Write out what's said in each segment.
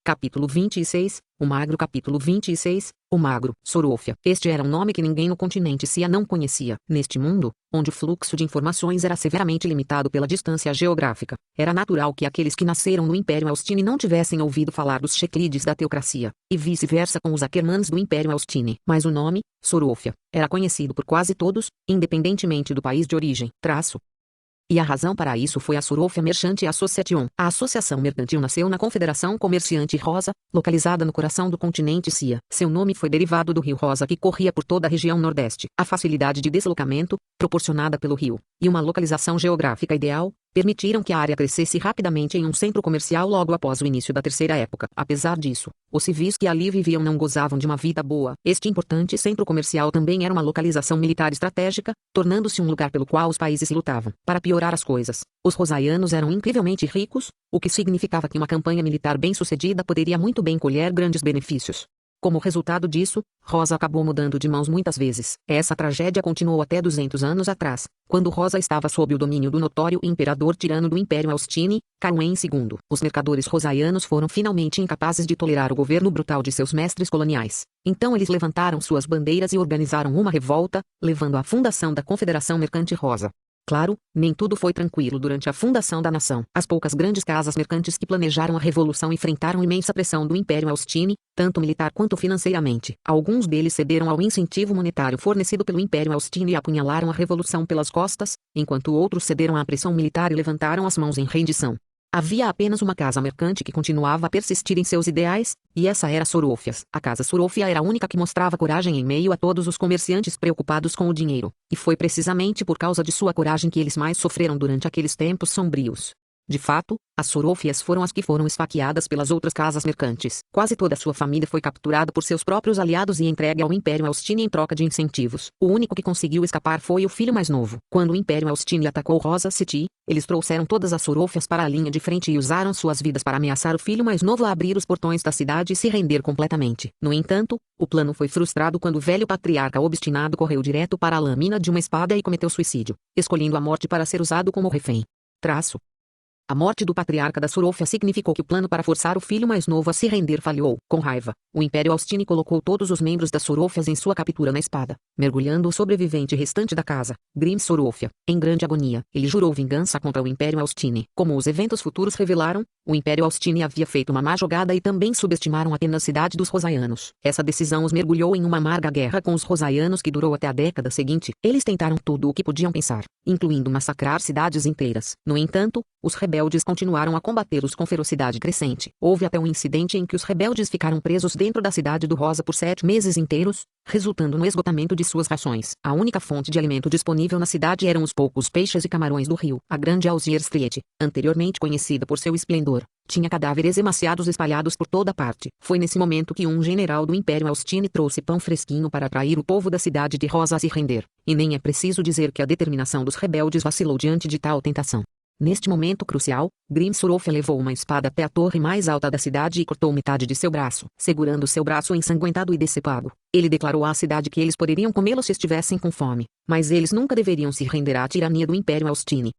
Capítulo 26, o Magro. Capítulo 26, o Magro. Sorofia. Este era um nome que ninguém no continente Cia não conhecia. Neste mundo, onde o fluxo de informações era severamente limitado pela distância geográfica, era natural que aqueles que nasceram no Império Austini não tivessem ouvido falar dos Checlides da teocracia, e vice-versa com os Ackermans do Império Austini. Mas o nome, Sorofia, era conhecido por quase todos, independentemente do país de origem. E a razão para isso foi a Sorofia Merchant Association. A associação mercantil nasceu na Confederação Comerciante Rosa, localizada no coração do continente Cia. Seu nome foi derivado do rio Rosa que corria por toda a região Nordeste. A facilidade de deslocamento, proporcionada pelo rio, e uma localização geográfica ideal, permitiram que a área crescesse rapidamente em um centro comercial logo após o início da Terceira Época. Apesar disso, os civis que ali viviam não gozavam de uma vida boa. Este importante centro comercial também era uma localização militar estratégica, tornando-se um lugar pelo qual os países lutavam. Para piorar as coisas, os rosaianos eram incrivelmente ricos, o que significava que uma campanha militar bem-sucedida poderia muito bem colher grandes benefícios. Como resultado disso, Rosa acabou mudando de mãos muitas vezes. Essa tragédia continuou até 200 anos atrás, quando Rosa estava sob o domínio do notório imperador tirano do Império Austini, Caruém II. Os mercadores rosaianos foram finalmente incapazes de tolerar o governo brutal de seus mestres coloniais. Então eles levantaram suas bandeiras e organizaram uma revolta, levando à fundação da Confederação Mercante Rosa. Claro, nem tudo foi tranquilo durante a fundação da nação. As poucas grandes casas mercantes que planejaram a revolução enfrentaram imensa pressão do Império Austini, tanto militar quanto financeiramente. Alguns deles cederam ao incentivo monetário fornecido pelo Império Austini e apunhalaram a revolução pelas costas, enquanto outros cederam à pressão militar e levantaram as mãos em rendição. Havia apenas uma casa mercante que continuava a persistir em seus ideais, e essa era Sorofias. A casa Sorofia era a única que mostrava coragem em meio a todos os comerciantes preocupados com o dinheiro, e foi precisamente por causa de sua coragem que eles mais sofreram durante aqueles tempos sombrios. De fato, as Sorofias foram as que foram esfaqueadas pelas outras casas mercantes. Quase toda sua família foi capturada por seus próprios aliados e entregue ao Império Austini em troca de incentivos. O único que conseguiu escapar foi o filho mais novo. Quando o Império Austini atacou Rosa City, eles trouxeram todas as Sorofias para a linha de frente e usaram suas vidas para ameaçar o filho mais novo a abrir os portões da cidade e se render completamente. No entanto, o plano foi frustrado quando o velho patriarca obstinado correu direto para a lâmina de uma espada e cometeu suicídio, escolhendo a morte para ser usado como refém. A morte do patriarca da Sorofia significou que o plano para forçar o filho mais novo a se render falhou. Com raiva, o Império Austini colocou todos os membros das Sorofias em sua captura na espada, mergulhando o sobrevivente restante da casa, Grim Sorofia. Em grande agonia, ele jurou vingança contra o Império Austini. Como os eventos futuros revelaram, o Império Austini havia feito uma má jogada e também subestimaram a tenacidade dos rosaianos. Essa decisão os mergulhou em uma amarga guerra com os rosaianos que durou até a década seguinte. Eles tentaram tudo o que podiam pensar, incluindo massacrar cidades inteiras. No entanto, os rebeldes continuaram a combatê-los com ferocidade crescente. Houve até um incidente em que os rebeldes ficaram presos dentro da cidade do Rosa por 7 meses inteiros, resultando no esgotamento de suas rações. A única fonte de alimento disponível na cidade eram os poucos peixes e camarões do rio. A grande Algiers Street, anteriormente conhecida por seu esplendor, tinha cadáveres emaciados espalhados por toda parte. Foi nesse momento que um general do Império Austini trouxe pão fresquinho para atrair o povo da cidade de Rosa a se render. E nem é preciso dizer que a determinação dos rebeldes vacilou diante de tal tentação. Neste momento crucial, Grim Sorofia levou uma espada até a torre mais alta da cidade e cortou metade de seu braço. Segurando seu braço ensanguentado e decepado, ele declarou à cidade que eles poderiam comê-lo se estivessem com fome, mas eles nunca deveriam se render à tirania do Império Austini.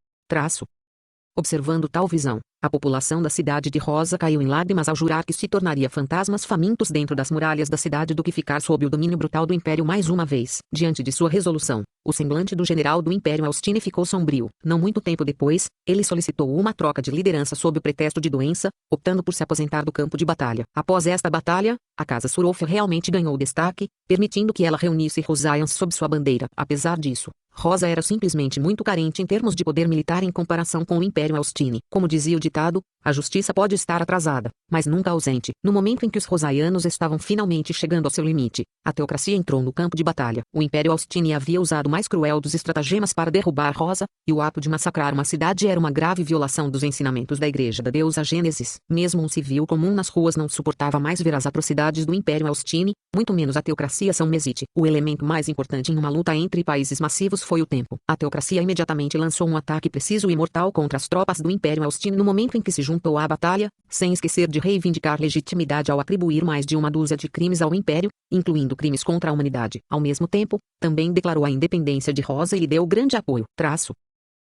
Observando tal visão, a população da cidade de Rosa caiu em lágrimas ao jurar que se tornaria fantasmas famintos dentro das muralhas da cidade do que ficar sob o domínio brutal do Império mais uma vez. Diante de sua resolução, o semblante do general do Império Austini ficou sombrio. Não muito tempo depois, ele solicitou uma troca de liderança sob o pretexto de doença, optando por se aposentar do campo de batalha. Após esta batalha, a casa Sorofia realmente ganhou destaque, permitindo que ela reunisse Rosaians sob sua bandeira. Apesar disso, Rosa era simplesmente muito carente em termos de poder militar em comparação com o Império Austini. Como dizia o ditado, a justiça pode estar atrasada, mas nunca ausente. No momento em que os rosaianos estavam finalmente chegando ao seu limite, a teocracia entrou no campo de batalha. O Império Austini havia usado o mais cruel dos estratagemas para derrubar Rosa, e o ato de massacrar uma cidade era uma grave violação dos ensinamentos da Igreja da deusa Gênesis. Mesmo um civil comum nas ruas não suportava mais ver as atrocidades do Império Austini, muito menos a teocracia São Mesite. O elemento mais importante em uma luta entre países massivos foi o tempo. A teocracia imediatamente lançou um ataque preciso e mortal contra as tropas do Império Austini no momento em que se juntou à batalha, sem esquecer de reivindicar legitimidade ao atribuir mais de uma dúzia de crimes ao Império, incluindo crimes contra a humanidade. Ao mesmo tempo, também declarou a independência de Rosa e lhe deu grande apoio.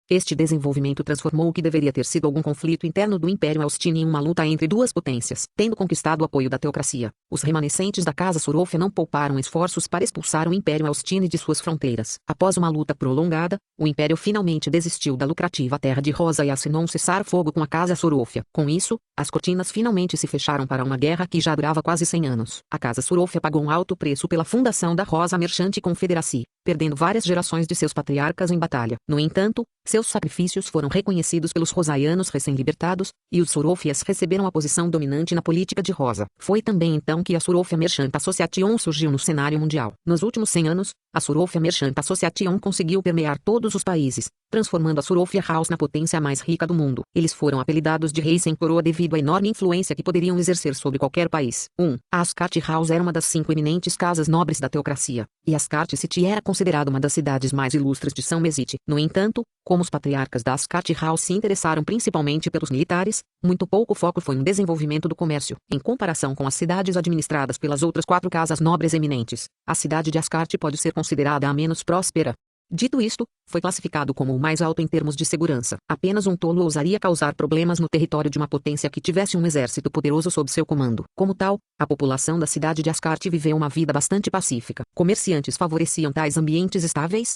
Este desenvolvimento transformou o que deveria ter sido algum conflito interno do Império Austin em uma luta entre duas potências. Tendo conquistado o apoio da teocracia, os remanescentes da Casa Sorofia não pouparam esforços para expulsar o Império Austin de suas fronteiras. Após uma luta prolongada, o Império finalmente desistiu da lucrativa Terra de Rosa e assinou um cessar-fogo com a Casa Sorofia. Com isso, as cortinas finalmente se fecharam para uma guerra que já durava quase 100 anos. A Casa Sorofia pagou um alto preço pela fundação da Rosa Merchante Confederacy, perdendo várias gerações de seus patriarcas em batalha. No entanto, seus sacrifícios foram reconhecidos pelos rosaianos recém-libertados, e os Sorofias receberam a posição dominante na política de Rosa. Foi também então que a Sorofia Merchant Association surgiu no cenário mundial. Nos últimos 100 anos, a Sorofia Merchant Association conseguiu permear todos os países, transformando a Sorofia House na potência mais rica do mundo. Eles foram apelidados de reis sem coroa devido à enorme influência que poderiam exercer sobre qualquer país. A Ascot House era uma das 5 eminentes casas nobres da teocracia, e Ascot City era considerada uma das cidades mais ilustres de São Mesite. No entanto, como os patriarcas da Ascot House se interessaram principalmente pelos militares, muito pouco foco foi no desenvolvimento do comércio. Em comparação com as cidades administradas pelas outras 4 casas nobres eminentes, a cidade de Ascot pode ser considerada a menos próspera. Dito isto, foi classificado como o mais alto em termos de segurança. Apenas um tolo ousaria causar problemas no território de uma potência que tivesse um exército poderoso sob seu comando. Como tal, a população da cidade de Ascot viveu uma vida bastante pacífica. Comerciantes favoreciam tais ambientes estáveis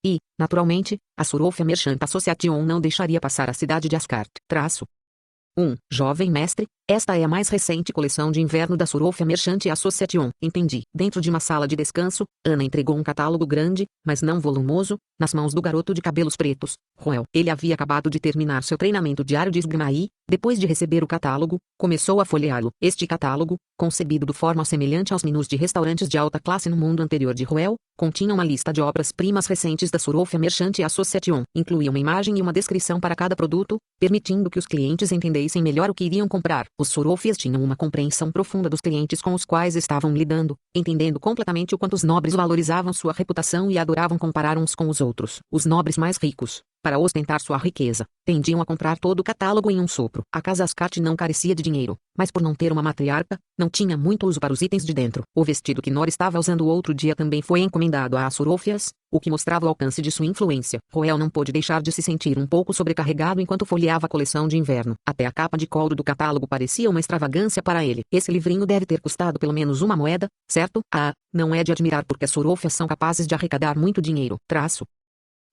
e, naturalmente, a Sorofia Merchant Association não deixaria passar a cidade de Ascot. Jovem mestre, esta é a mais recente coleção de inverno da Sorofia Merchant Association. Entendi. Dentro de uma sala de descanso, Ana entregou um catálogo grande, mas não volumoso, nas mãos do garoto de cabelos pretos, Roel. Ele havia acabado de terminar seu treinamento diário de esgrima e, depois de receber o catálogo, começou a folheá-lo. Este catálogo, concebido de forma semelhante aos menus de restaurantes de alta classe no mundo anterior de Roel, continha uma lista de obras-primas recentes da Sorofia Merchant Association. Incluía uma imagem e uma descrição para cada produto, permitindo que os clientes entendessem melhor o que iriam comprar. Os Sorofias tinham uma compreensão profunda dos clientes com os quais estavam lidando, entendendo completamente o quanto os nobres valorizavam sua reputação e adoravam comparar uns com os outros. Os nobres mais ricos, para ostentar sua riqueza, tendiam a comprar todo o catálogo em um sopro. A casa Ascot não carecia de dinheiro, mas por não ter uma matriarca, não tinha muito uso para os itens de dentro. O vestido que Nora estava usando outro dia também foi encomendado a Sorofias, o que mostrava o alcance de sua influência. Roel não pôde deixar de se sentir um pouco sobrecarregado enquanto folheava a coleção de inverno. Até a capa de couro do catálogo parecia uma extravagância para ele. Esse livrinho deve ter custado pelo menos uma moeda, certo? Não é de admirar porque as Sorofias são capazes de arrecadar muito dinheiro.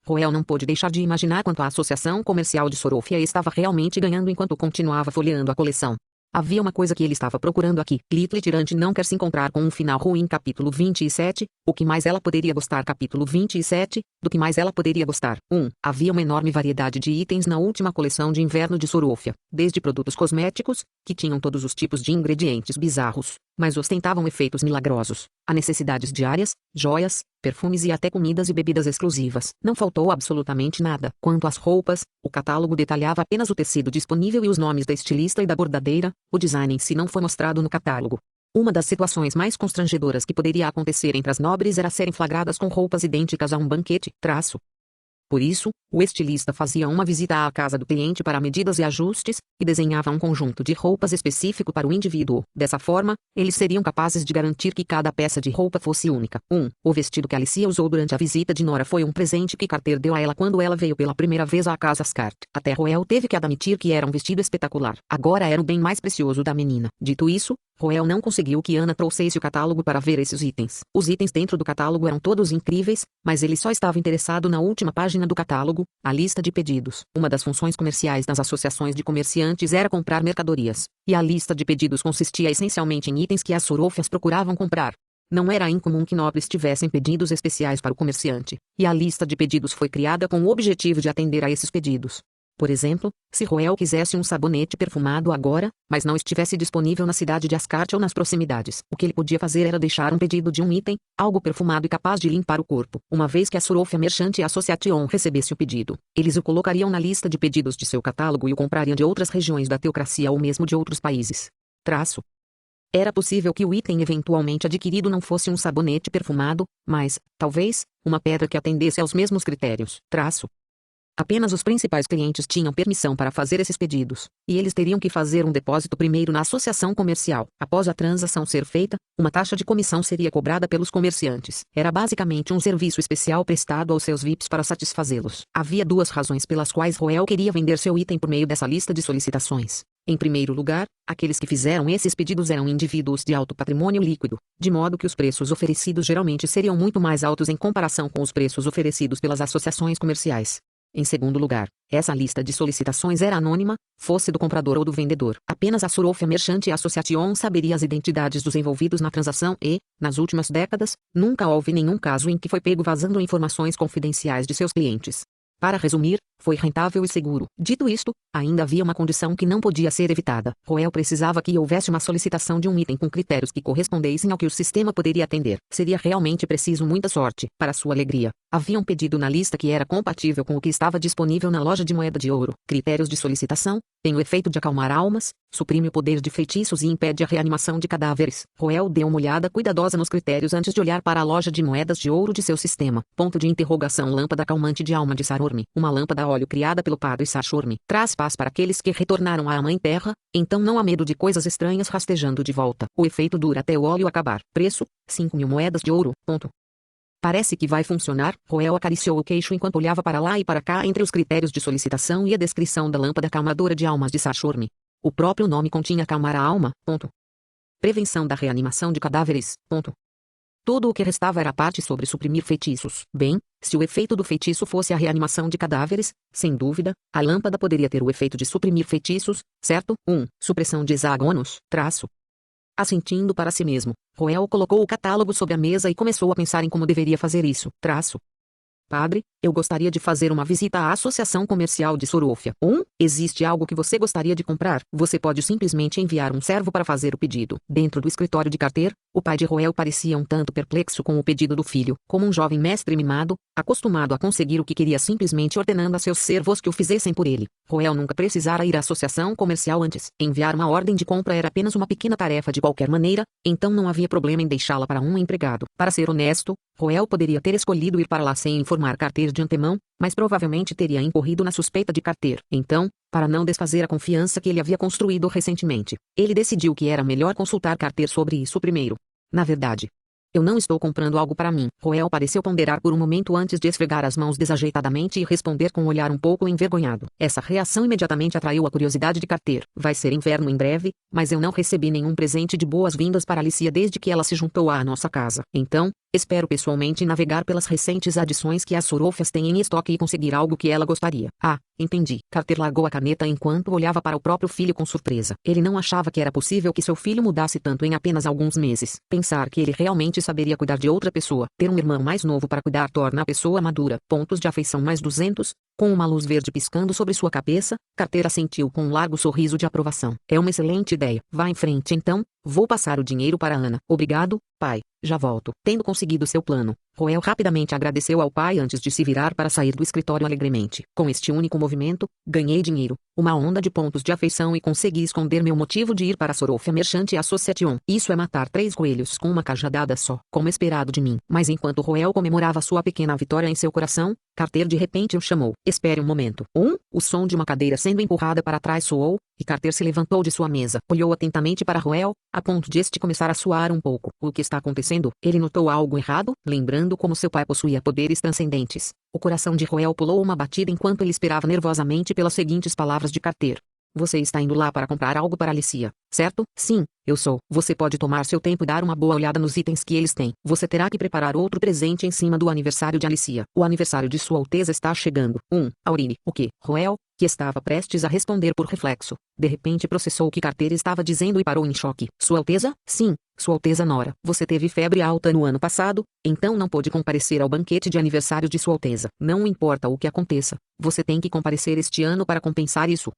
Roel não pôde deixar de imaginar quanto a Associação Comercial de Sorofia estava realmente ganhando enquanto continuava folheando a coleção. Havia uma coisa que ele estava procurando aqui. Little Tirante não quer se encontrar com um final ruim. Capítulo 27. O que mais ela poderia gostar. Capítulo 27. Do que mais ela poderia gostar. Havia uma enorme variedade de itens na última coleção de inverno de Sorofia, desde produtos cosméticos, que tinham todos os tipos de ingredientes bizarros, mas ostentavam efeitos milagrosos, a necessidades diárias, joias, perfumes e até comidas e bebidas exclusivas. Não faltou absolutamente nada. Quanto às roupas, o catálogo detalhava apenas o tecido disponível e os nomes da estilista e da bordadeira. O design em si não foi mostrado no catálogo. Uma das situações mais constrangedoras que poderia acontecer entre as nobres era serem flagradas com roupas idênticas a um banquete. Por isso, o estilista fazia uma visita à casa do cliente para medidas e ajustes, e desenhava um conjunto de roupas específico para o indivíduo. Dessa forma, eles seriam capazes de garantir que cada peça de roupa fosse única. O vestido que Alicia usou durante a visita de Nora foi um presente que Carter deu a ela quando ela veio pela primeira vez à casa Ascot. Até Roel teve que admitir que era um vestido espetacular. Agora era o bem mais precioso da menina. Dito isso, Roel não conseguiu que Ana trouxesse o catálogo para ver esses itens. Os itens dentro do catálogo eram todos incríveis, mas ele só estava interessado na última página do catálogo, a lista de pedidos. Uma das funções comerciais das associações de comerciantes era comprar mercadorias, e a lista de pedidos consistia essencialmente em itens que as Sorofias procuravam comprar. Não era incomum que nobres tivessem pedidos especiais para o comerciante, e a lista de pedidos foi criada com o objetivo de atender a esses pedidos. Por exemplo, se Roel quisesse um sabonete perfumado agora, mas não estivesse disponível na cidade de Ascot ou nas proximidades, o que ele podia fazer era deixar um pedido de um item, algo perfumado e capaz de limpar o corpo. Uma vez que a Sorofia Merchant Association recebesse o pedido, eles o colocariam na lista de pedidos de seu catálogo e o comprariam de outras regiões da teocracia ou mesmo de outros países. Era possível que o item eventualmente adquirido não fosse um sabonete perfumado, mas, talvez, uma pedra que atendesse aos mesmos critérios. Apenas os principais clientes tinham permissão para fazer esses pedidos, e eles teriam que fazer um depósito primeiro na associação comercial. Após a transação ser feita, uma taxa de comissão seria cobrada pelos comerciantes. Era basicamente um serviço especial prestado aos seus VIPs para satisfazê-los. Havia duas razões pelas quais Roel queria vender seu item por meio dessa lista de solicitações. Em primeiro lugar, aqueles que fizeram esses pedidos eram indivíduos de alto patrimônio líquido, de modo que os preços oferecidos geralmente seriam muito mais altos em comparação com os preços oferecidos pelas associações comerciais. Em segundo lugar, essa lista de solicitações era anônima, fosse do comprador ou do vendedor. Apenas a Sorofia Merchant Association saberia as identidades dos envolvidos na transação e, nas últimas décadas, nunca houve nenhum caso em que foi pego vazando informações confidenciais de seus clientes. Para resumir, foi rentável e seguro. Dito isto, ainda havia uma condição que não podia ser evitada. Roel precisava que houvesse uma solicitação de um item com critérios que correspondessem ao que o sistema poderia atender. Seria realmente preciso muita sorte. Para sua alegria, havia um pedido na lista que era compatível com o que estava disponível na loja de moeda de ouro. Critérios de solicitação: tem o efeito de acalmar almas, suprime o poder de feitiços e impede a reanimação de cadáveres. Roel deu uma olhada cuidadosa nos critérios antes de olhar para a loja de moedas de ouro de seu sistema. Ponto de interrogação. Lâmpada calmante de alma de Sarorme. Uma lâmpada a óleo criada pelo padre Sarchorme. Traz paz para aqueles que retornaram à Mãe Terra, então não há medo de coisas estranhas rastejando de volta. O efeito dura até o óleo acabar. Preço: 5.000 moedas de ouro. Ponto. Parece que vai funcionar. Roel acariciou o queixo enquanto olhava para lá e para cá entre os critérios de solicitação e a descrição da lâmpada calmadora de almas de Sarchorme. O próprio nome continha acalmar a alma. Ponto. Prevenção da reanimação de cadáveres. Ponto. Tudo o que restava era a parte sobre suprimir feitiços. Bem, se o efeito do feitiço fosse a reanimação de cadáveres, sem dúvida, a lâmpada poderia ter o efeito de suprimir feitiços, certo? 1. Supressão de hexágonos, traço. Assentindo para si mesmo, Roel colocou o catálogo sobre a mesa e começou a pensar em como deveria fazer isso, traço. Padre, eu gostaria de fazer uma visita à Associação Comercial de Sorofia. Existe algo que você gostaria de comprar? Você pode simplesmente enviar um servo para fazer o pedido. Dentro do escritório de Carter, o pai de Roel parecia um tanto perplexo com o pedido do filho. Como um jovem mestre mimado, acostumado a conseguir o que queria simplesmente ordenando a seus servos que o fizessem por ele. Roel nunca precisara ir à associação comercial antes. Enviar uma ordem de compra era apenas uma pequena tarefa de qualquer maneira, então não havia problema em deixá-la para um empregado. Para ser honesto, Roel poderia ter escolhido ir para lá sem informar Carter de antemão, mas provavelmente teria incorrido na suspeita de Carter. Então, para não desfazer a confiança que ele havia construído recentemente, ele decidiu que era melhor consultar Carter sobre isso primeiro. Na verdade, eu não estou comprando algo para mim. Roel pareceu ponderar por um momento antes de esfregar as mãos desajeitadamente e responder com um olhar um pouco envergonhado. Essa reação imediatamente atraiu a curiosidade de Carter. Vai ser inverno em breve, mas eu não recebi nenhum presente de boas-vindas para Alicia desde que ela se juntou à nossa casa. Então, espero pessoalmente navegar pelas recentes adições que as Sorofias têm em estoque e conseguir algo que ela gostaria. Entendi. Carter largou a caneta enquanto olhava para o próprio filho com surpresa. Ele não achava que era possível que seu filho mudasse tanto em apenas alguns meses. Pensar que ele realmente saberia cuidar de outra pessoa. Ter um irmão mais novo para cuidar torna a pessoa madura. Pontos de afeição mais 200. Com uma luz verde piscando sobre sua cabeça, Carter assentiu com um largo sorriso de aprovação. É uma excelente ideia. Vá em frente então. Vou passar o dinheiro para Ana. Obrigado, pai. Já volto. Tendo conseguido seu plano, Roel rapidamente agradeceu ao pai antes de se virar para sair do escritório alegremente. Com este único movimento, ganhei dinheiro, uma onda de pontos de afeição e consegui esconder meu motivo de ir para a Sorofia Merchant Association. Isso é matar 3 coelhos com uma cajadada só, como esperado de mim. Mas enquanto Roel comemorava sua pequena vitória em seu coração, Carter de repente o chamou. Espere um momento. O som de uma cadeira sendo empurrada para trás soou, e Carter se levantou de sua mesa. Olhou atentamente para Roel, a ponto de este começar a suar um pouco. O que está acontecendo? Ele notou algo errado, lembrando como seu pai possuía poderes transcendentes. O coração de Roel pulou uma batida enquanto ele esperava nervosamente pelas seguintes palavras de Carter. Você está indo lá para comprar algo para Alicia, certo? Sim, eu sou. Você pode tomar seu tempo e dar uma boa olhada nos itens que eles têm. Você terá que preparar outro presente em cima do aniversário de Alicia. O aniversário de Sua Alteza está chegando. Aurine. O quê? Roel, que estava prestes a responder por reflexo, de repente processou o que Carter estava dizendo e parou em choque. Sua Alteza? Sim, Sua Alteza Nora. Você teve febre alta no ano passado, então não pôde comparecer ao banquete de aniversário de Sua Alteza. Não importa o que aconteça, você tem que comparecer este ano para compensar isso.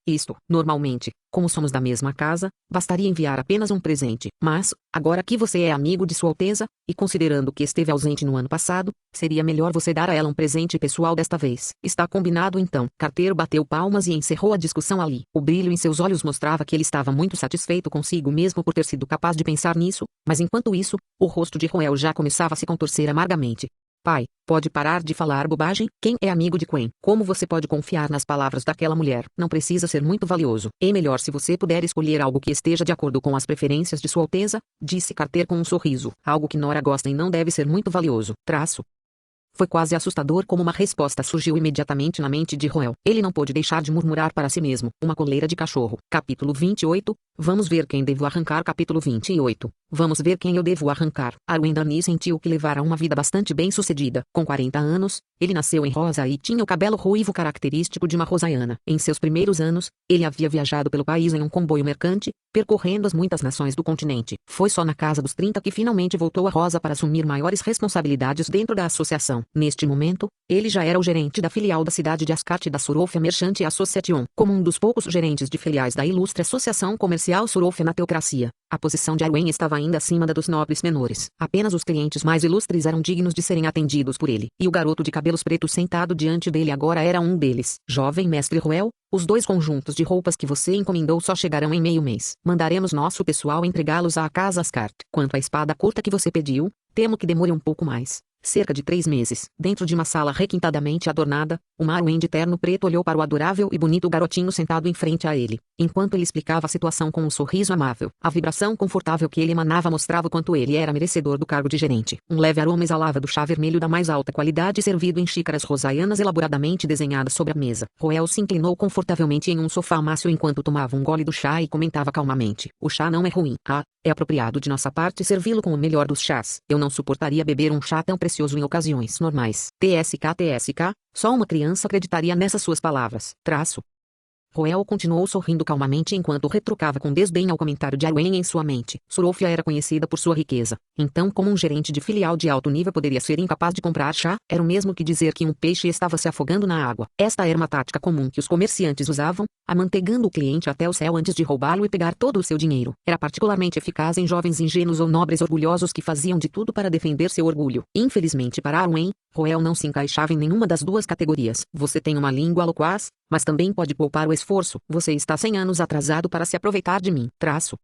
Normalmente, como somos da mesma casa, bastaria enviar apenas um presente. Mas, agora que você é amigo de Sua Alteza, e considerando que esteve ausente no ano passado, seria melhor você dar a ela um presente pessoal desta vez. Está combinado então. Carter bateu palmas e encerrou a discussão ali. O brilho em seus olhos mostrava que ele estava muito satisfeito consigo mesmo por ter sido capaz de pensar nisso, mas enquanto isso, o rosto de Roel já começava a se contorcer amargamente. Pai, pode parar de falar bobagem? Quem é amigo de Quen? Como você pode confiar nas palavras daquela mulher? Não precisa ser muito valioso. É melhor se você puder escolher algo que esteja de acordo com as preferências de Sua Alteza, disse Carter com um sorriso. Algo que Nora gosta e não deve ser muito valioso. Traço. Foi quase assustador como uma resposta surgiu imediatamente na mente de Roel. Ele não pôde deixar de murmurar para si mesmo. Uma coleira de cachorro. Capítulo 28. Vamos ver quem devo arrancar. Capítulo 28. Vamos ver quem eu devo arrancar. Arwen Dany sentiu que levara uma vida bastante bem-sucedida. Com 40 anos, ele nasceu em Rosa e tinha o cabelo ruivo característico de uma rosaiana. Em seus primeiros anos, ele havia viajado pelo país em um comboio mercante, percorrendo as muitas nações do continente. Foi só na casa dos 30 que finalmente voltou a Rosa para assumir maiores responsabilidades dentro da associação. Neste momento, ele já era o gerente da filial da cidade de Ascarte da Sorofia Merchant Association, como um dos poucos gerentes de filiais da ilustre Associação Comercial Sorofia na teocracia. A posição de Arwen estava ainda acima da dos nobres menores. Apenas os clientes mais ilustres eram dignos de serem atendidos por ele, e o garoto de cabelos pretos sentado diante dele agora era um deles. Jovem mestre Roel, os 2 conjuntos de roupas que você encomendou só chegarão em meio mês. Mandaremos nosso pessoal entregá-los à casa Ascart. Quanto à espada curta que você pediu, temo que demore um pouco mais. Cerca de 3 meses, dentro de uma sala requintadamente adornada, uma Arwen de terno preto olhou para o adorável e bonito garotinho sentado em frente a ele, enquanto ele explicava a situação com um sorriso amável. A vibração confortável que ele emanava mostrava o quanto ele era merecedor do cargo de gerente. Um leve aroma exalava do chá vermelho da mais alta qualidade servido em xícaras rosaianas elaboradamente desenhadas sobre a mesa. Roel se inclinou confortavelmente em um sofá mácio enquanto tomava um gole do chá e comentava calmamente. O chá não é ruim. É apropriado de nossa parte servi-lo com o melhor dos chás. Eu não suportaria beber um chá tão precioso em ocasiões normais. TSK, só uma criança acreditaria nessas suas palavras. Traço. Roel continuou sorrindo calmamente enquanto retrucava com desdém ao comentário de Arwen em sua mente. Sorofia era conhecida por sua riqueza. Então, como um gerente de filial de alto nível poderia ser incapaz de comprar chá? Era o mesmo que dizer que um peixe estava se afogando na água. Esta era uma tática comum que os comerciantes usavam, amanteigando o cliente até o céu antes de roubá-lo e pegar todo o seu dinheiro. Era particularmente eficaz em jovens ingênuos ou nobres orgulhosos que faziam de tudo para defender seu orgulho. Infelizmente para Arwen, Roel não se encaixava em nenhuma das duas categorias. Você tem uma língua loquaz, mas também pode poupar o esforço. Você está 100 anos atrasado para se aproveitar de mim. Traço.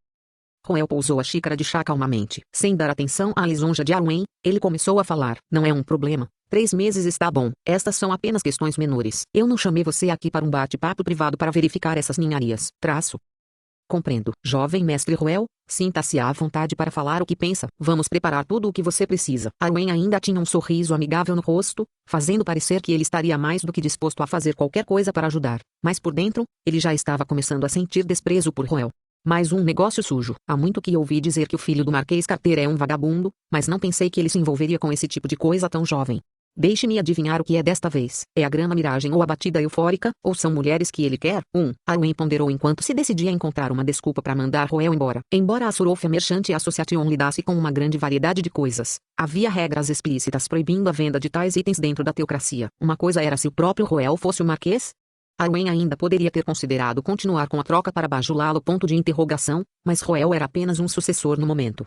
Roel pousou a xícara de chá calmamente. Sem dar atenção à lisonja de Arwen, ele começou a falar. Não é um problema. 3 meses está bom. Estas são apenas questões menores. Eu não chamei você aqui para um bate-papo privado para verificar essas ninharias. Traço. Compreendo. Jovem mestre Roel, sinta-se à vontade para falar o que pensa. Vamos preparar tudo o que você precisa. Arwen ainda tinha um sorriso amigável no rosto, fazendo parecer que ele estaria mais do que disposto a fazer qualquer coisa para ajudar. Mas por dentro, ele já estava começando a sentir desprezo por Roel. Mais um negócio sujo. Há muito que ouvi dizer que o filho do Marquês Carter é um vagabundo, mas não pensei que ele se envolveria com esse tipo de coisa tão jovem. Deixe-me adivinhar o que é desta vez. É a grama miragem ou a batida eufórica, ou são mulheres que ele quer? Arwen ponderou enquanto se decidia a encontrar uma desculpa para mandar Roel embora. Embora a Sorofia Merchant Association lidasse com uma grande variedade de coisas, havia regras explícitas proibindo a venda de tais itens dentro da teocracia. Uma coisa era se o próprio Roel fosse o Marquês. Arwen ainda poderia ter considerado continuar com a troca para bajulá-lo. Mas Roel era apenas um sucessor no momento.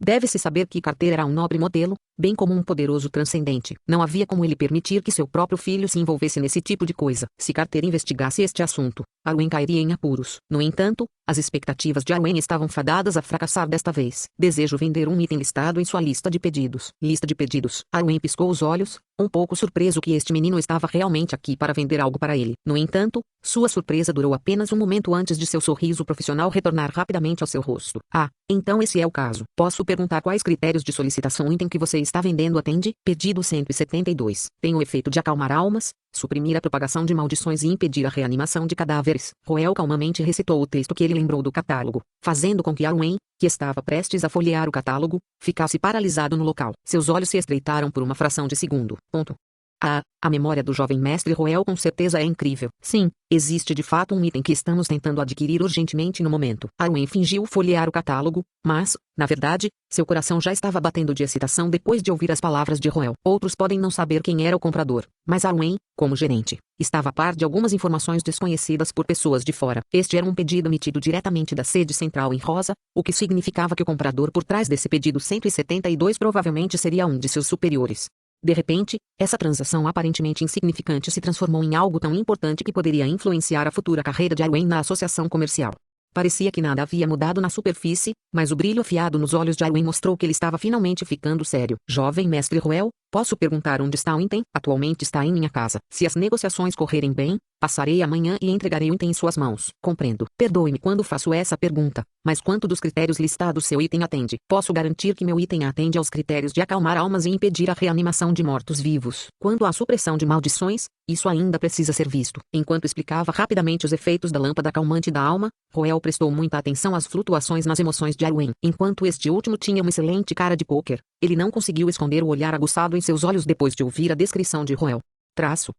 Deve-se saber que Carter era um nobre modelo, bem como um poderoso transcendente. Não havia como ele permitir que seu próprio filho se envolvesse nesse tipo de coisa. Se Carter investigasse este assunto, Arwen cairia em apuros. No entanto, as expectativas de Arwen estavam fadadas a fracassar desta vez. Desejo vender um item listado em sua lista de pedidos. Lista de pedidos. Arwen piscou os olhos, um pouco surpreso que este menino estava realmente aqui para vender algo para ele. No entanto, sua surpresa durou apenas um momento antes de seu sorriso profissional retornar rapidamente ao seu rosto. Então esse é o caso. Posso perguntar quais critérios de solicitação o item que você está vendendo atende? Pedido 172. Tem o efeito de acalmar almas, suprimir a propagação de maldições e impedir a reanimação de cadáveres. Roel calmamente recitou o texto que ele lembrou do catálogo, fazendo com que Arwen, que estava prestes a folhear o catálogo, ficasse paralisado no local. Seus olhos se estreitaram por uma fração de segundo. A memória do jovem mestre Roel com certeza é incrível. Sim, existe de fato um item que estamos tentando adquirir urgentemente no momento. Arwen fingiu folhear o catálogo, mas, na verdade, seu coração já estava batendo de excitação depois de ouvir as palavras de Roel. Outros podem não saber quem era o comprador, mas Arwen, como gerente, estava a par de algumas informações desconhecidas por pessoas de fora. Este era um pedido emitido diretamente da sede central em Rosa, o que significava que o comprador por trás desse pedido 172 provavelmente seria um de seus superiores. De repente, essa transação aparentemente insignificante se transformou em algo tão importante que poderia influenciar a futura carreira de Arwen na associação comercial. Parecia que nada havia mudado na superfície, mas o brilho afiado nos olhos de Arwen mostrou que ele estava finalmente ficando sério. Jovem mestre Roel, posso perguntar onde está o item? Atualmente está em minha casa. Se as negociações correrem bem, passarei amanhã e entregarei o item em suas mãos. Compreendo. Perdoe-me quando faço essa pergunta, mas quanto dos critérios listados seu item atende? Posso garantir que meu item atende aos critérios de acalmar almas e impedir a reanimação de mortos-vivos. Quanto à supressão de maldições, isso ainda precisa ser visto. Enquanto explicava rapidamente os efeitos da lâmpada calmante da alma, Roel prestou muita atenção às flutuações nas emoções de Arwen. Enquanto este último tinha uma excelente cara de pôquer, ele não conseguiu esconder o olhar aguçado em seus olhos depois de ouvir a descrição de Roel. Traço.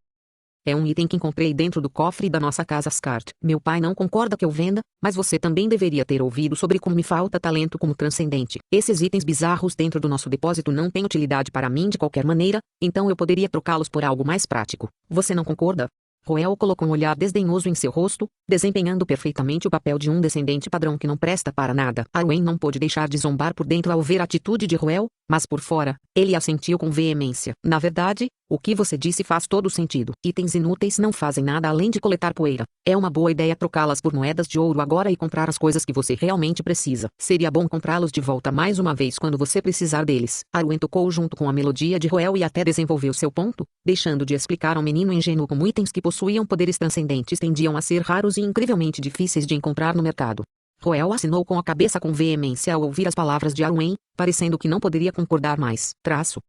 É um item que encontrei dentro do cofre da nossa casa Asgard. Meu pai não concorda que eu venda, mas você também deveria ter ouvido sobre como me falta talento como transcendente. Esses itens bizarros dentro do nosso depósito não têm utilidade para mim de qualquer maneira, então eu poderia trocá-los por algo mais prático. Você não concorda? Roel colocou um olhar desdenhoso em seu rosto, desempenhando perfeitamente o papel de um descendente padrão que não presta para nada. Arwen não pôde deixar de zombar por dentro ao ver a atitude de Roel, mas por fora, ele assentiu com veemência. Na verdade, o que você disse faz todo sentido. Itens inúteis não fazem nada além de coletar poeira. É uma boa ideia trocá-las por moedas de ouro agora e comprar as coisas que você realmente precisa. Seria bom comprá-los de volta mais uma vez quando você precisar deles. Arwen tocou junto com a melodia de Roel e até desenvolveu seu ponto, deixando de explicar ao menino ingênuo como itens que possuíam poderes transcendentes tendiam a ser raros e incrivelmente difíceis de encontrar no mercado. Roel assinou com a cabeça com veemência ao ouvir as palavras de Arwen, parecendo que não poderia concordar mais. Traço.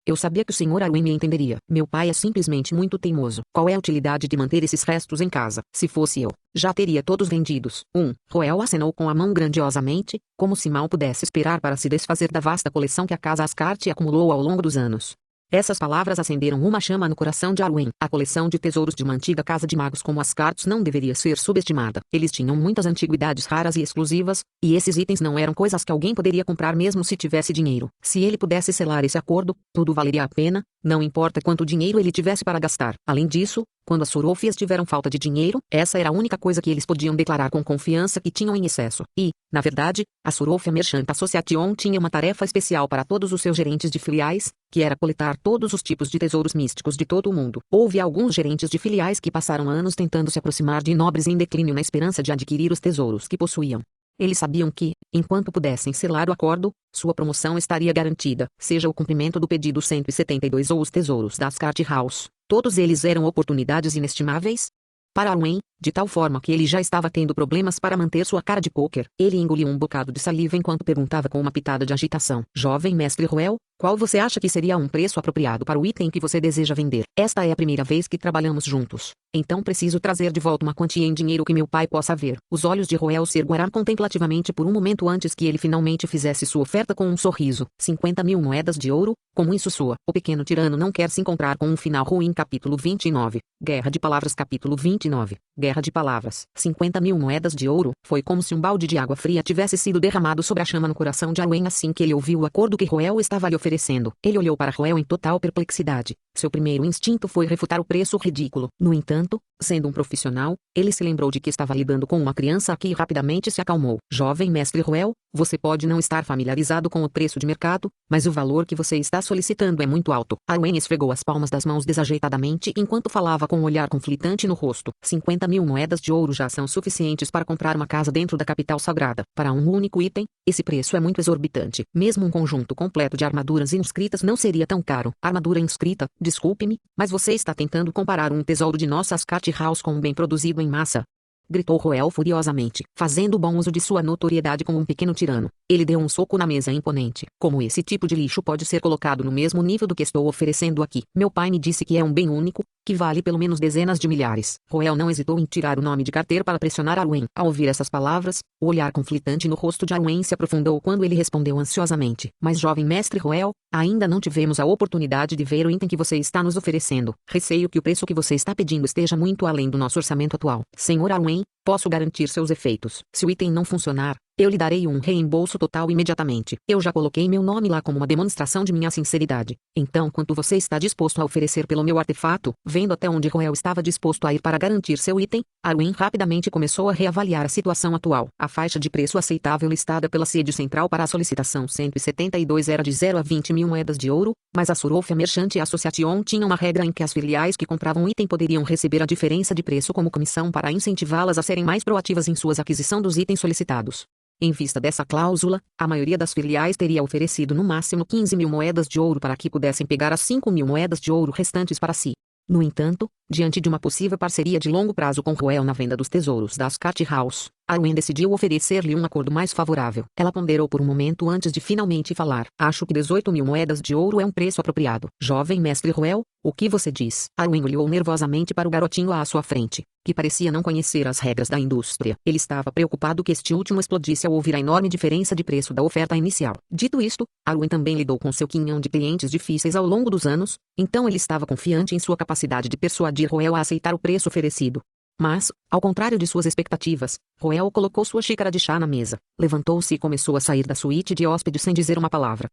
Eu sabia que o Sr. Arwen me entenderia. Meu pai é simplesmente muito teimoso. Qual é a utilidade de manter esses restos em casa? Se fosse eu, já teria todos vendidos. Roel acenou com a mão grandiosamente, como se mal pudesse esperar para se desfazer da vasta coleção que a casa Asgard acumulou ao longo dos anos. Essas palavras acenderam uma chama no coração de Arwen. A coleção de tesouros de uma antiga casa de magos como Asgard não deveria ser subestimada. Eles tinham muitas antiguidades raras e exclusivas, e esses itens não eram coisas que alguém poderia comprar mesmo se tivesse dinheiro. Se ele pudesse selar esse acordo, tudo valeria a pena, não importa quanto dinheiro ele tivesse para gastar. Além disso, quando as Sorofias tiveram falta de dinheiro, essa era a única coisa que eles podiam declarar com confiança que tinham em excesso. E, na verdade, a Sorofia Merchant Association tinha uma tarefa especial para todos os seus gerentes de filiais, que era coletar todos os tipos de tesouros místicos de todo o mundo. Houve alguns gerentes de filiais que passaram anos tentando se aproximar de nobres em declínio na esperança de adquirir os tesouros que possuíam. Eles sabiam que, enquanto pudessem selar o acordo, sua promoção estaria garantida, seja o cumprimento do pedido 172 ou os tesouros da Asgard House. Todos eles eram oportunidades inestimáveis para Arwen, de tal forma que ele já estava tendo problemas para manter sua cara de pôquer. Ele engoliu um bocado de saliva enquanto perguntava com uma pitada de agitação. Jovem mestre Roel, qual você acha que seria um preço apropriado para o item que você deseja vender? Esta é a primeira vez que trabalhamos juntos. Então preciso trazer de volta uma quantia em dinheiro que meu pai possa ver. Os olhos de Roel se ergueram contemplativamente por um momento antes que ele finalmente fizesse sua oferta com um sorriso. 50.000 moedas de ouro? Como isso soa? O pequeno tirano não quer se encontrar com um final ruim. Capítulo 29. Guerra de Palavras. Capítulo 29. Guerra de Palavras. 50.000 moedas de ouro. Foi como se um balde de água fria tivesse sido derramado sobre a chama no coração de Arwen assim que ele ouviu o acordo que Roel estava lhe oferecendo. Ele olhou para Roel em total perplexidade. Seu primeiro instinto foi refutar o preço ridículo. No entanto, sendo um profissional, ele se lembrou de que estava lidando com uma criança aqui e rapidamente se acalmou. Jovem mestre Roel, você pode não estar familiarizado com o preço de mercado, mas o valor que você está solicitando é muito alto. Arwen esfregou as palmas das mãos desajeitadamente enquanto falava com um olhar conflitante no rosto. 50.000 moedas de ouro já são suficientes para comprar uma casa dentro da capital sagrada. Para um único item, esse preço é muito exorbitante. Mesmo um conjunto completo de armaduras inscritas não seria tão caro. Armadura inscrita? Desculpe-me, mas você está tentando comparar um tesouro de nossa Asgard House com um bem produzido em massa. Gritou Roel furiosamente, fazendo bom uso de sua notoriedade como um pequeno tirano. Ele deu um soco na mesa imponente. Como esse tipo de lixo pode ser colocado no mesmo nível do que estou oferecendo aqui? Meu pai me disse que é um bem único, que vale pelo menos dezenas de milhares. Roel não hesitou em tirar o nome de carteira para pressionar Arwen. Ao ouvir essas palavras, o olhar conflitante no rosto de Arwen se aprofundou quando ele respondeu ansiosamente. Mas jovem mestre Roel, ainda não tivemos a oportunidade de ver o item que você está nos oferecendo. Receio que o preço que você está pedindo esteja muito além do nosso orçamento atual. Senhor Arwen, posso garantir seus efeitos. Se o item não funcionar, Eu lhe darei um reembolso total imediatamente. Eu já coloquei meu nome lá como uma demonstração de minha sinceridade. Então, quanto você está disposto a oferecer pelo meu artefato? Vendo até onde Roel estava disposto a ir para garantir seu item, Arwen rapidamente começou a reavaliar a situação atual. A faixa de preço aceitável listada pela sede central para a solicitação 172 era de 0 a 20 mil moedas de ouro, mas a Sorofia Merchant Association tinha uma regra em que as filiais que compravam o item poderiam receber a diferença de preço como comissão para incentivá-las a serem mais proativas em suas aquisição dos itens solicitados. Em vista dessa cláusula, a maioria das filiais teria oferecido no máximo 15 mil moedas de ouro para que pudessem pegar as 5 mil moedas de ouro restantes para si. No entanto, diante de uma possível parceria de longo prazo com Roel na venda dos tesouros da Ascart House, Arwen decidiu oferecer-lhe um acordo mais favorável. Ela ponderou por um momento antes de finalmente falar. Acho que 18 mil moedas de ouro é um preço apropriado. Jovem mestre Roel, o que você diz? Arwen olhou nervosamente para o garotinho à sua frente, que parecia não conhecer as regras da indústria. Ele estava preocupado que este último explodisse ao ouvir a enorme diferença de preço da oferta inicial. Dito isto, Arwen também lidou com seu quinhão de clientes difíceis ao longo dos anos, então ele estava confiante em sua capacidade de persuadir Roel a aceitar o preço oferecido. Mas, ao contrário de suas expectativas, Roel colocou sua xícara de chá na mesa, levantou-se e começou a sair da suíte de hóspede sem dizer uma palavra.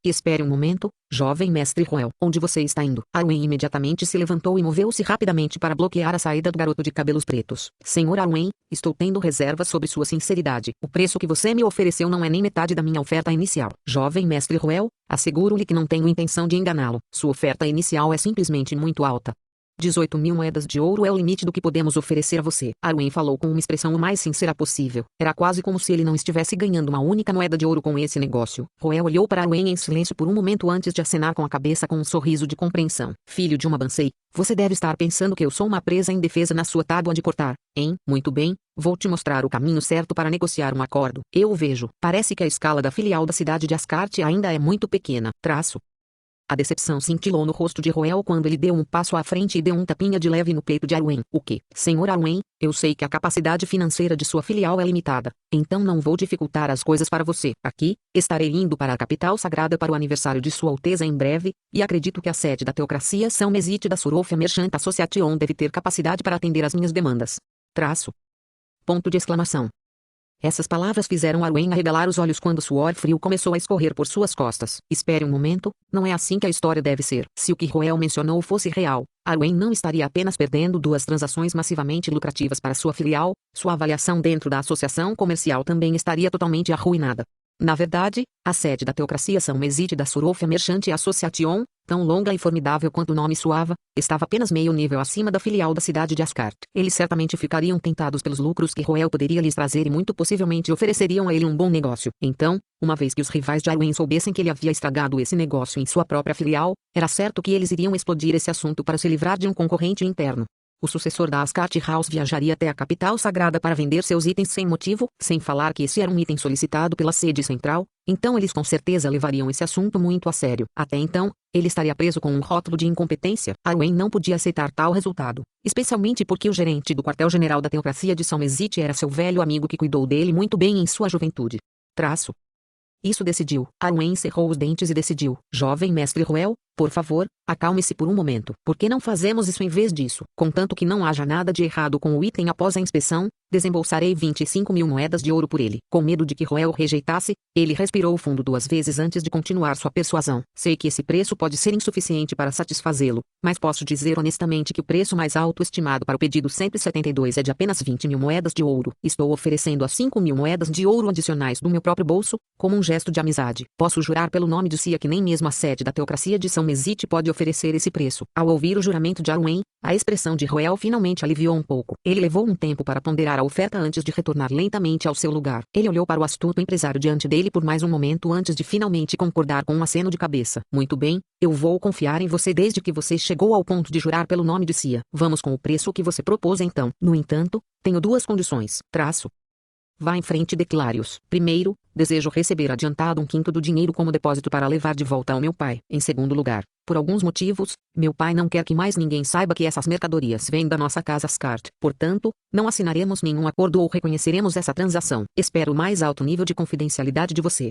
Espere um momento, jovem mestre Roel. Onde você está indo? Arwen imediatamente se levantou e moveu-se rapidamente para bloquear a saída do garoto de cabelos pretos. Senhor Arwen, estou tendo reservas sobre sua sinceridade. O preço que você me ofereceu não é nem metade da minha oferta inicial. Jovem mestre Roel, asseguro-lhe que não tenho intenção de enganá-lo. Sua oferta inicial é simplesmente muito alta. 18 mil moedas de ouro é o limite do que podemos oferecer a você. Arwen falou com uma expressão o mais sincera possível. Era quase como se ele não estivesse ganhando uma única moeda de ouro com esse negócio. Roel olhou para Arwen em silêncio por um momento antes de acenar com a cabeça com um sorriso de compreensão. Filho de uma Bansei, você deve estar pensando que eu sou uma presa indefesa na sua tábua de cortar, hein? Muito bem, vou te mostrar o caminho certo para negociar um acordo. Eu o vejo. Parece que a escala da filial da cidade de Ascart ainda é muito pequena. A decepção cintilou no rosto de Roel quando ele deu um passo à frente e deu um tapinha de leve no peito de Arwen. O que? Senhor Arwen, eu sei que a capacidade financeira de sua filial é limitada, então não vou dificultar as coisas para você. Aqui, estarei indo para a capital sagrada para o aniversário de Sua Alteza em breve, e acredito que a sede da teocracia São Mesite da Sorofia Merchant Association deve ter capacidade para atender às minhas demandas. Ponto de exclamação. Essas palavras fizeram Arwen arregalar os olhos quando suor frio começou a escorrer por suas costas. Espere um momento, não é assim que a história deve ser. Se o que Roel mencionou fosse real, Arwen não estaria apenas perdendo duas transações massivamente lucrativas para sua filial, sua avaliação dentro da associação comercial também estaria totalmente arruinada. Na verdade, a sede da teocracia São Mesite da Sorofia Merchant Association, tão longa e formidável quanto o nome soava, estava apenas meio nível acima da filial da cidade de Ascart. Eles certamente ficariam tentados pelos lucros que Roel poderia lhes trazer e muito possivelmente ofereceriam a ele um bom negócio. Então, uma vez que os rivais de Arwen soubessem que ele havia estragado esse negócio em sua própria filial, era certo que eles iriam explodir esse assunto para se livrar de um concorrente interno. O sucessor da Ascart House viajaria até a capital sagrada para vender seus itens sem motivo, sem falar que esse era um item solicitado pela sede central, então eles com certeza levariam esse assunto muito a sério. Até então, ele estaria preso com um rótulo de incompetência. Arwen não podia aceitar tal resultado, especialmente porque o gerente do quartel-general da teocracia de São Mesite era seu velho amigo que cuidou dele muito bem em sua juventude. Isso decidiu. Arwen cerrou os dentes e decidiu. Jovem mestre Roel, por favor, acalme-se por um momento. Por que não fazemos isso em vez disso? Contanto que não haja nada de errado com o item após a inspeção, desembolsarei 25 mil moedas de ouro por ele. Com medo de que Roel o rejeitasse, ele respirou fundo 2 vezes antes de continuar sua persuasão. Sei que esse preço pode ser insuficiente para satisfazê-lo, mas posso dizer honestamente que o preço mais alto estimado para o pedido 172 é de apenas 20 mil moedas de ouro. Estou oferecendo as 5 mil moedas de ouro adicionais do meu próprio bolso, como um gesto de amizade. Posso jurar pelo nome de Cia que nem mesmo a sede da teocracia de São Mesite pode oferecer esse preço. Ao ouvir o juramento de Arwen, a expressão de Roel finalmente aliviou um pouco. Ele levou um tempo para ponderar a oferta antes de retornar lentamente ao seu lugar. Ele olhou para o astuto empresário diante dele por mais um momento antes de finalmente concordar com um aceno de cabeça. Muito bem, eu vou confiar em você desde que você chegou ao ponto de jurar pelo nome de Cia. Vamos com o preço que você propôs então. No entanto, tenho 2 condições. Vá em frente e declare-os. Primeiro, desejo receber adiantado 1/5 do dinheiro como depósito para levar de volta ao meu pai. Em segundo lugar, por alguns motivos, meu pai não quer que mais ninguém saiba que essas mercadorias vêm da nossa casa Ascart. Portanto, não assinaremos nenhum acordo ou reconheceremos essa transação. Espero o mais alto nível de confidencialidade de você.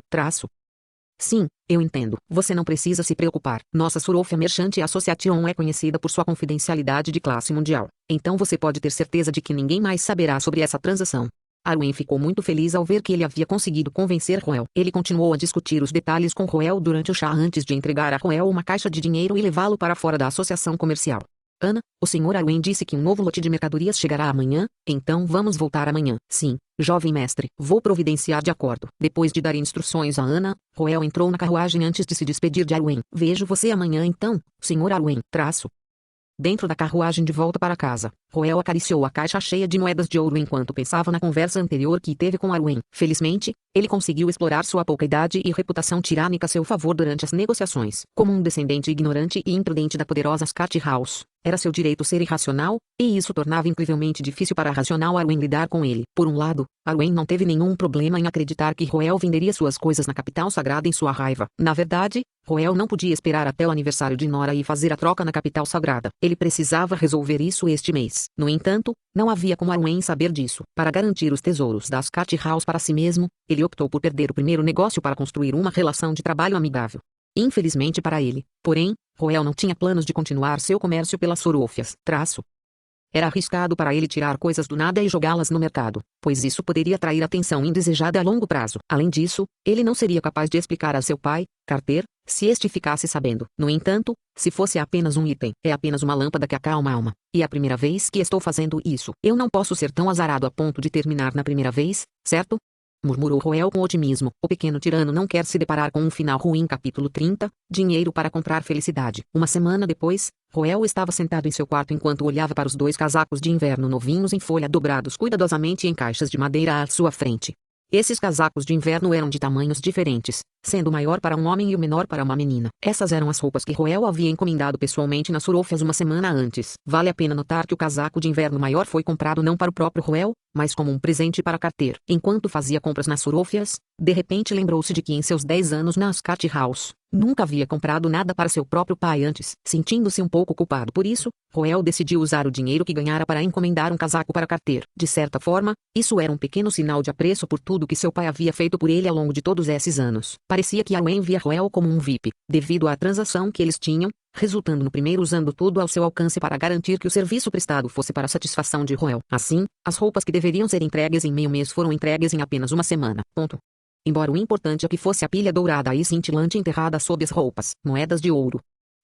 Sim, eu entendo. Você não precisa se preocupar. Nossa Sorofia Merchant Association é conhecida por sua confidencialidade de classe mundial. Então você pode ter certeza de que ninguém mais saberá sobre essa transação. Arwen ficou muito feliz ao ver que ele havia conseguido convencer Roel. Ele continuou a discutir os detalhes com Roel durante o chá antes de entregar a Roel uma caixa de dinheiro e levá-lo para fora da associação comercial. Ana, o Sr. Arwen disse que um novo lote de mercadorias chegará amanhã, então vamos voltar amanhã. Sim, jovem mestre, vou providenciar de acordo. Depois de dar instruções a Ana, Roel entrou na carruagem antes de se despedir de Arwen. Vejo você amanhã então, Sr. Arwen. Dentro da carruagem de volta para casa, Roel acariciou a caixa cheia de moedas de ouro enquanto pensava na conversa anterior que teve com Arwen. Felizmente, ele conseguiu explorar sua pouca idade e reputação tirânica a seu favor durante as negociações. Como um descendente ignorante e imprudente da poderosa Scott House, era seu direito ser irracional, e isso tornava incrivelmente difícil para a racional Arwen lidar com ele. Por um lado, Arwen não teve nenhum problema em acreditar que Roel venderia suas coisas na capital sagrada em sua raiva. Na verdade, Roel não podia esperar até o aniversário de Nora e fazer a troca na capital sagrada. Ele precisava resolver isso este mês. No entanto, não havia como Arwen saber disso. Para garantir os tesouros da Scott House para si mesmo, ele optou por perder o primeiro negócio para construir uma relação de trabalho amigável. Infelizmente para ele, porém, Roel não tinha planos de continuar seu comércio pelas Sorôfias. Era arriscado para ele tirar coisas do nada e jogá-las no mercado, pois isso poderia atrair atenção indesejada a longo prazo. Além disso, ele não seria capaz de explicar a seu pai, Carter, se este ficasse sabendo. No entanto, se fosse apenas um item, é apenas uma lâmpada que acalma a alma. E é a primeira vez que estou fazendo isso. Eu não posso ser tão azarado a ponto de terminar na primeira vez, certo? Murmurou Roel com otimismo. O pequeno tirano não quer se deparar com um final ruim. Capítulo 30. Dinheiro para comprar felicidade. Uma semana depois, Roel estava sentado em seu quarto enquanto olhava para os 2 casacos de inverno novinhos em folha dobrados cuidadosamente em caixas de madeira à sua frente. Esses casacos de inverno eram de tamanhos diferentes, sendo o maior para um homem e o menor para uma menina. Essas eram as roupas que Roel havia encomendado pessoalmente nas Sorôfias uma semana antes. Vale a pena notar que o casaco de inverno maior foi comprado não para o próprio Roel, mas como um presente para Carter. Enquanto fazia compras nas Sorôfias, de repente lembrou-se de que em seus 10 anos na Scott House, nunca havia comprado nada para seu próprio pai antes. Sentindo-se um pouco culpado por isso, Roel decidiu usar o dinheiro que ganhara para encomendar um casaco para Carter. De certa forma, isso era um pequeno sinal de apreço por tudo que seu pai havia feito por ele ao longo de todos esses anos. Parecia que Arwen via Roel como um VIP, devido à transação que eles tinham, resultando no primeiro usando tudo ao seu alcance para garantir que o serviço prestado fosse para a satisfação de Roel. Assim, as roupas que deveriam ser entregues em meio mês foram entregues em apenas uma semana. Embora o importante é que fosse a pilha dourada e cintilante enterrada sob as roupas, moedas de ouro.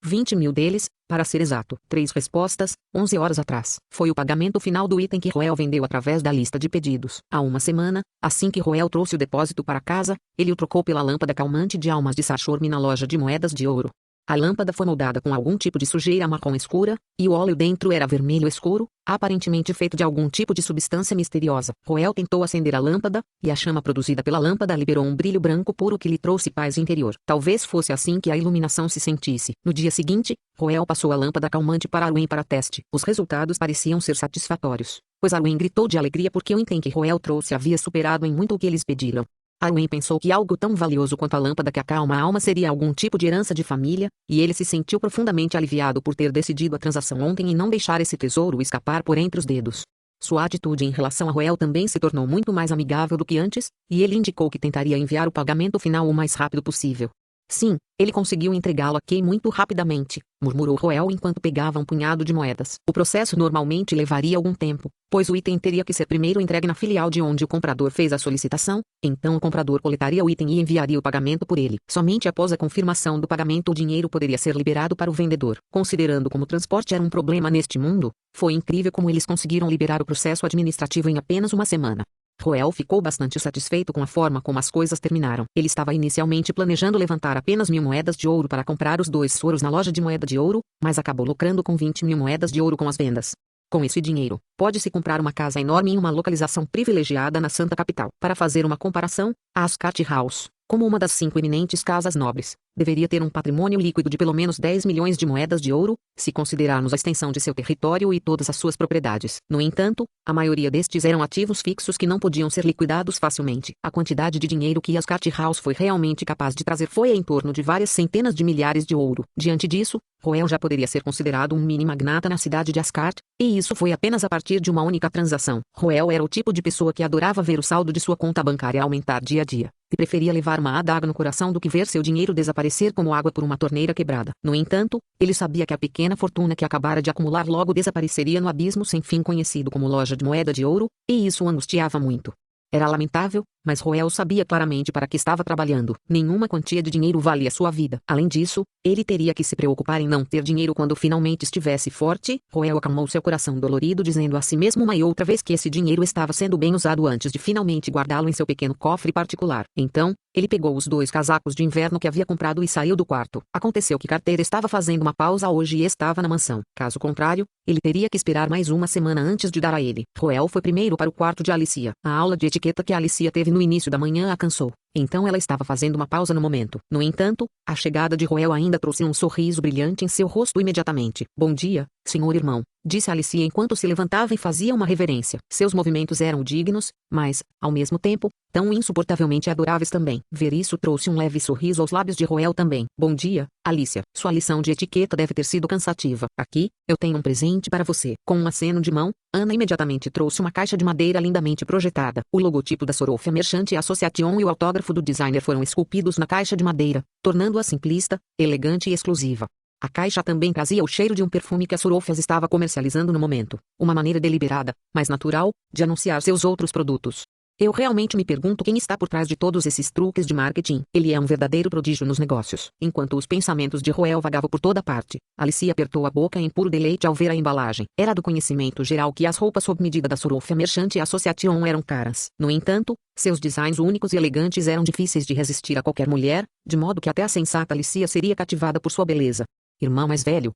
20.000 deles, para ser exato. 3 respostas, 11 horas atrás. Foi o pagamento final do item que Roel vendeu através da lista de pedidos. Há uma semana, assim que Roel trouxe o depósito para casa, ele o trocou pela lâmpada calmante de almas de Sashormi na loja de moedas de ouro. A lâmpada foi moldada com algum tipo de sujeira marrom escura, e o óleo dentro era vermelho escuro, aparentemente feito de algum tipo de substância misteriosa. Roel tentou acender a lâmpada, e a chama produzida pela lâmpada liberou um brilho branco puro que lhe trouxe paz interior. Talvez fosse assim que a iluminação se sentisse. No dia seguinte, Roel passou a lâmpada calmante para Arwen para teste. Os resultados pareciam ser satisfatórios, pois Arwen gritou de alegria porque o item que Roel trouxe havia superado em muito o que eles pediram. Arwen pensou que algo tão valioso quanto a lâmpada que acalma a alma seria algum tipo de herança de família, e ele se sentiu profundamente aliviado por ter decidido a transação ontem e não deixar esse tesouro escapar por entre os dedos. Sua atitude em relação a Roel também se tornou muito mais amigável do que antes, e ele indicou que tentaria enviar o pagamento final o mais rápido possível. Sim, ele conseguiu entregá-lo a Kay muito rapidamente, murmurou Roel enquanto pegava um punhado de moedas. O processo normalmente levaria algum tempo, pois o item teria que ser primeiro entregue na filial de onde o comprador fez a solicitação, então o comprador coletaria o item e enviaria o pagamento por ele. Somente após a confirmação do pagamento o dinheiro poderia ser liberado para o vendedor. Considerando como o transporte era um problema neste mundo, foi incrível como eles conseguiram liberar o processo administrativo em apenas uma semana. Roel ficou bastante satisfeito com a forma como as coisas terminaram. Ele estava inicialmente planejando levantar apenas 1.000 moedas de ouro para comprar os 2 soros na loja de moeda de ouro, mas acabou lucrando com 20.000 moedas de ouro com as vendas. Com esse dinheiro, pode-se comprar uma casa enorme em uma localização privilegiada na Santa Capital. Para fazer uma comparação, a Scott House, como uma das 5 eminentes casas nobres, deveria ter um patrimônio líquido de pelo menos 10 milhões de moedas de ouro, se considerarmos a extensão de seu território e todas as suas propriedades. No entanto, a maioria destes eram ativos fixos que não podiam ser liquidados facilmente. A quantidade de dinheiro que a Scott House foi realmente capaz de trazer foi em torno de várias centenas de milhares de ouro. Diante disso, Roel já poderia ser considerado um mini magnata na cidade de Asgard, e isso foi apenas a partir de uma única transação. Roel era o tipo de pessoa que adorava ver o saldo de sua conta bancária aumentar dia a dia, e preferia levar uma adaga no coração do que ver seu dinheiro desaparecer como água por uma torneira quebrada. No entanto, ele sabia que a pequena fortuna que acabara de acumular logo desapareceria no abismo sem fim conhecido como loja de moeda de ouro, e isso o angustiava muito. Era lamentável, mas Roel sabia claramente para que estava trabalhando. Nenhuma quantia de dinheiro valia sua vida. Além disso, ele teria que se preocupar em não ter dinheiro quando finalmente estivesse forte. Roel acalmou seu coração dolorido dizendo a si mesmo uma e outra vez que esse dinheiro estava sendo bem usado antes de finalmente guardá-lo em seu pequeno cofre particular. Então, ele pegou os 2 casacos de inverno que havia comprado e saiu do quarto. Aconteceu que Carter estava fazendo uma pausa hoje e estava na mansão. Caso contrário, ele teria que esperar mais uma semana antes de dar a ele. Roel foi primeiro para o quarto de Alicia. A aula de etiqueta que Alicia teve no início da manhã a cansou. Então ela estava fazendo uma pausa no momento. No entanto, a chegada de Roel ainda trouxe um sorriso brilhante em seu rosto imediatamente. Bom dia, senhor irmão, disse Alicia enquanto se levantava e fazia uma reverência. Seus movimentos eram dignos, mas, ao mesmo tempo, tão insuportavelmente adoráveis também. Ver isso trouxe um leve sorriso aos lábios de Roel também. Bom dia, Alicia. Sua lição de etiqueta deve ter sido cansativa. Aqui, eu tenho um presente para você. Com um aceno de mão, Ana imediatamente trouxe uma caixa de madeira lindamente projetada. O logotipo da Sorofia Merchant Association e o autógrafo do designer foram esculpidos na caixa de madeira, tornando-a simplista, elegante e exclusiva. A caixa também trazia o cheiro de um perfume que a Sorofias estava comercializando no momento. Uma maneira deliberada, mas natural, de anunciar seus outros produtos. Eu realmente me pergunto quem está por trás de todos esses truques de marketing. Ele é um verdadeiro prodígio nos negócios. Enquanto os pensamentos de Roel vagavam por toda parte, Alicia apertou a boca em puro deleite ao ver a embalagem. Era do conhecimento geral que as roupas sob medida da Sorofia Merchant Association eram caras. No entanto, seus designs únicos e elegantes eram difíceis de resistir a qualquer mulher, de modo que até a sensata Alicia seria cativada por sua beleza. Irmão mais velho,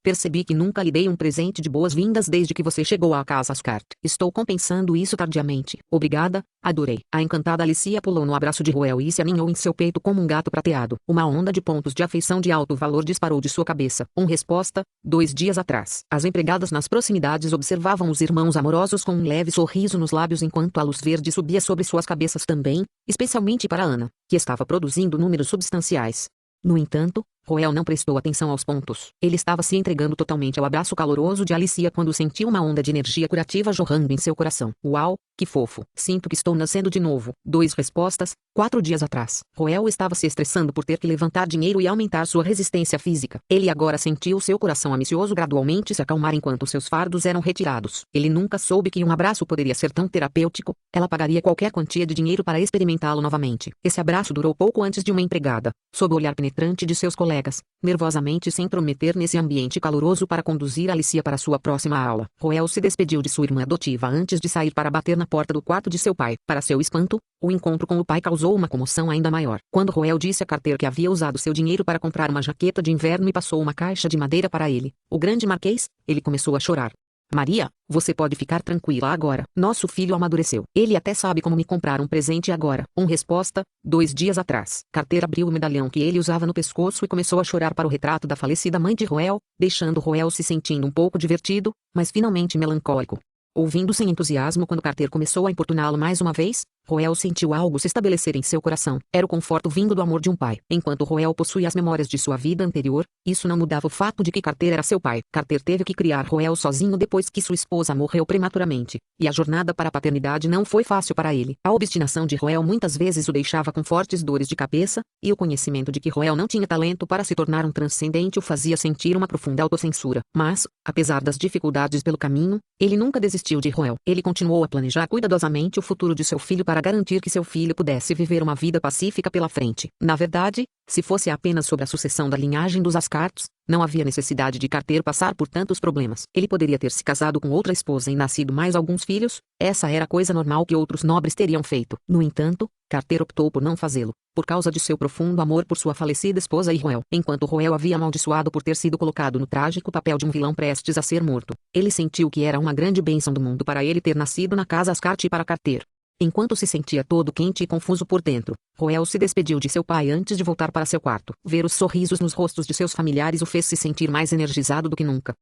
percebi que nunca lhe dei um presente de boas-vindas desde que você chegou à casa Ascart. Estou compensando isso tardiamente. Obrigada, adorei. A encantada Alicia pulou no abraço de Roel e se aninhou em seu peito como um gato prateado. Uma onda de pontos de afeição de alto valor disparou de sua cabeça. Resposta, 2 dias atrás. As empregadas nas proximidades observavam os irmãos amorosos com um leve sorriso nos lábios enquanto a luz verde subia sobre suas cabeças também, especialmente para Ana, que estava produzindo números substanciais. No entanto, Roel não prestou atenção aos pontos. Ele estava se entregando totalmente ao abraço caloroso de Alicia quando sentiu uma onda de energia curativa jorrando em seu coração. Uau, que fofo. Sinto que estou nascendo de novo. 2 respostas, 4 dias atrás. Roel estava se estressando por ter que levantar dinheiro e aumentar sua resistência física. Ele agora sentiu seu coração ambicioso gradualmente se acalmar enquanto seus fardos eram retirados. Ele nunca soube que um abraço poderia ser tão terapêutico. Ela pagaria qualquer quantia de dinheiro para experimentá-lo novamente. Esse abraço durou pouco antes de uma empregada, sob o olhar penetrante de seus colegas, nervosamente se intrometer nesse ambiente caloroso para conduzir Alicia para sua próxima aula. Roel se despediu de sua irmã adotiva antes de sair para bater na porta do quarto de seu pai. Para seu espanto, o encontro com o pai causou uma comoção ainda maior. Quando Roel disse a Carter que havia usado seu dinheiro para comprar uma jaqueta de inverno e passou uma caixa de madeira para ele, o grande marquês, ele começou a chorar. Maria, você pode ficar tranquila agora. Nosso filho amadureceu. Ele até sabe como me comprar um presente agora. Resposta, 2 dias atrás. Carter abriu o medalhão que ele usava no pescoço e começou a chorar para o retrato da falecida mãe de Roel, deixando Roel se sentindo um pouco divertido, mas finalmente melancólico. Ouvindo sem entusiasmo quando Carter começou a importuná-lo mais uma vez, Roel sentiu algo se estabelecer em seu coração. Era o conforto vindo do amor de um pai. Enquanto Roel possuía as memórias de sua vida anterior, isso não mudava o fato de que Carter era seu pai. Carter teve que criar Roel sozinho depois que sua esposa morreu prematuramente, e a jornada para a paternidade não foi fácil para ele. A obstinação de Roel muitas vezes o deixava com fortes dores de cabeça, e o conhecimento de que Roel não tinha talento para se tornar um transcendente o fazia sentir uma profunda autocensura. Mas, apesar das dificuldades pelo caminho, ele nunca desistiu de Roel. Ele continuou a planejar cuidadosamente o futuro de seu filho para garantir que seu filho pudesse viver uma vida pacífica pela frente. Na verdade, se fosse apenas sobre a sucessão da linhagem dos Ascarts, não havia necessidade de Carter passar por tantos problemas. Ele poderia ter se casado com outra esposa e nascido mais alguns filhos, essa era a coisa normal que outros nobres teriam feito. No entanto, Carter optou por não fazê-lo, por causa de seu profundo amor por sua falecida esposa e Roel. Enquanto Roel havia amaldiçoado por ter sido colocado no trágico papel de um vilão prestes a ser morto, ele sentiu que era uma grande bênção do mundo para ele ter nascido na casa Ascart e para Carter. Enquanto se sentia todo quente e confuso por dentro, Roel se despediu de seu pai antes de voltar para seu quarto. Ver os sorrisos nos rostos de seus familiares o fez se sentir mais energizado do que nunca.